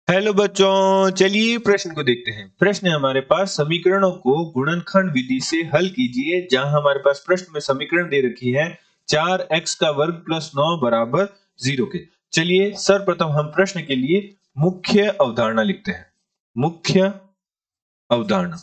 Hello बच्चों, चलिए प्रश्न को देखते हैं। प्रश्न है हमारे पास, समीकरणों को गुणनखंड विधि से हल कीजिए। जहां हमारे पास प्रश्न में समीकरण दे रखी है 4x का वर्ग प्लस 9 बराबर 0 के। चलिए सर्वप्रथम हम प्रश्न के लिए मुख्य अवधारणा लिखते हैं। मुख्य अवधारणा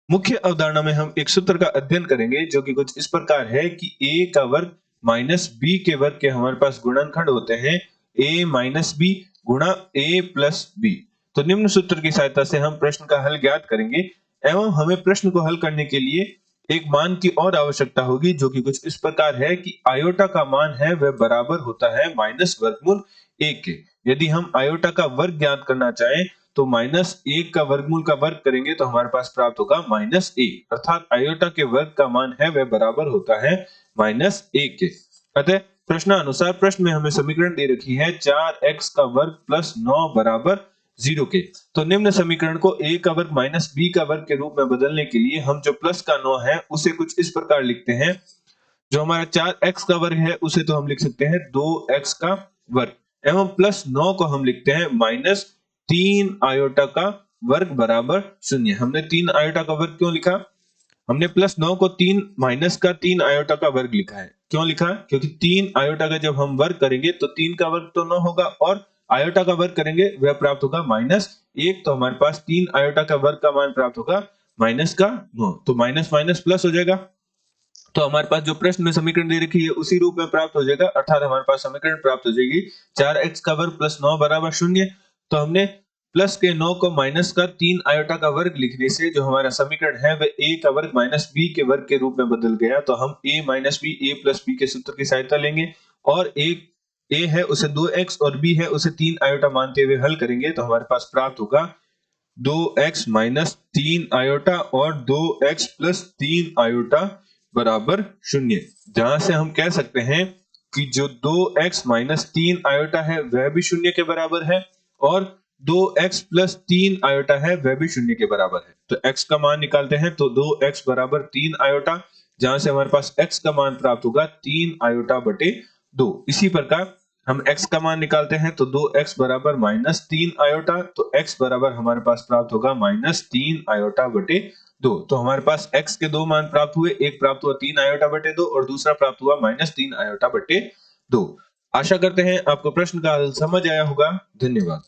मुख्य अवधारणा में हम एक सूत्र का अध्ययन करेंगे जो कि कुछ इस प्रकार है कि a का वर्ग माइनस बी के वर्ग के हमारे पास गुणनखंड होते हैं a माइनस बी गुणा a प्लस बी। तो निम्न सूत्र की सहायता से हम प्रश्न का हल ज्ञात करेंगे एवं हमें प्रश्न को हल करने के लिए एक मान की और आवश्यकता होगी जो कि कुछ इस प्रकार है कि आयोटा का मान है वह बराबर होता है माइनस वर्गमूल a के। यदि हम आयोटा का वर्ग ज्ञात करना चाहें तो माइनस 1 का वर्गमूल का वर्ग करेंगे तो हमारे पास प्राप्त होगा माइनस 1, अर्थात आयोटा के वर्ग का मान है वह बराबर होता है माइनस 1 के। अतः प्रश्नानुसार प्रश्न में हमें समीकरण दे रखी है 4x का वर्ग प्लस 9 बराबर 0 के। तो निम्न समीकरण को a का वर्ग माइनस b का वर्ग के रूप में बदलने के लिए हम जो प्लस का 9 है उसे कुछ इस प्रकार लिखते हैं। जो हमारा 4x का वर्ग है उसे तो हम लिख सकते हैं 2x का वर्ग एवं प्लस 9 को हम लिखते हैं माइनस 3 आयोटा का वर्ग बराबर 0। हमने 3 आयोटा का वर्ग क्यों लिखा? हमने प्लस 9 को 3 माइनस का 3 आयोटा का वर्ग लिखा है। क्यों लिखा? क्योंकि 3 आयोटा का जब हम वर्ग करेंगे तो 3 का वर्ग तो 9 होगा और आयोटा का वर्ग करेंगे वह प्राप्त होगा माइनस 1। तो हमारे पास 3 आयोटा का वर्ग का मान प्राप्त होगा माइनस का 9। तो माइनस माइनस प्लस हो जाएगा। तो हमारे पास जो प्रश्न में समीकरण दे रखी है उसी रूप में प्राप्त हो जाएगा, अर्थात हमारे पास समीकरण प्राप्त हो जाएगी 4x का वर्ग प्लस 9 बराबर 0। तो हमने प्लस के 9 को माइनस का 3 आयोटा का वर्ग लिखने से जो हमारा समीकरण है वह a का वर्ग माइनस b के वर्ग के रूप में बदल गया। तो हम a minus b a plus b के सूत्र की सहायता लेंगे और a है उसे 2x और b है उसे 3 आयोटा मानते हुए हल करेंगे। तो हमारे पास प्राप्त होगा 2x माइनस 3 आयोटा और 2x प्लस 3 आयोटा बराबर 0। जहां से हम कह सकते हैं कि जो 2x माइनस 3 आयोटा है वह भी 0 के बराबर है और 2x प्लस 3 आयोटा है वह भी 0 के बराबर है। तो x का मान निकालते हैं तो 2x बराबर 3 आयोटा, जहां से हमारे पास x का मान प्राप्त होगा 3 आयोटा बटे 2। इसी प्रकार हम x का मान निकालते हैं तो 2x बराबर माइनस 3 आयोटा, तो x बराबर हमारे पास प्राप्त होगा माइनस 3 आयोटा बटे 2। तो हमारे पास x के दो मान प्राप्त हुए, एक प्राप्त हुआ 3 आयोटा बटे 2 और दूसरा प्राप्त हुआ माइनस 3 आयोटा बटे 2। आशा करते हैं आपको प्रश्न का हल समझ आया होगा। धन्यवाद।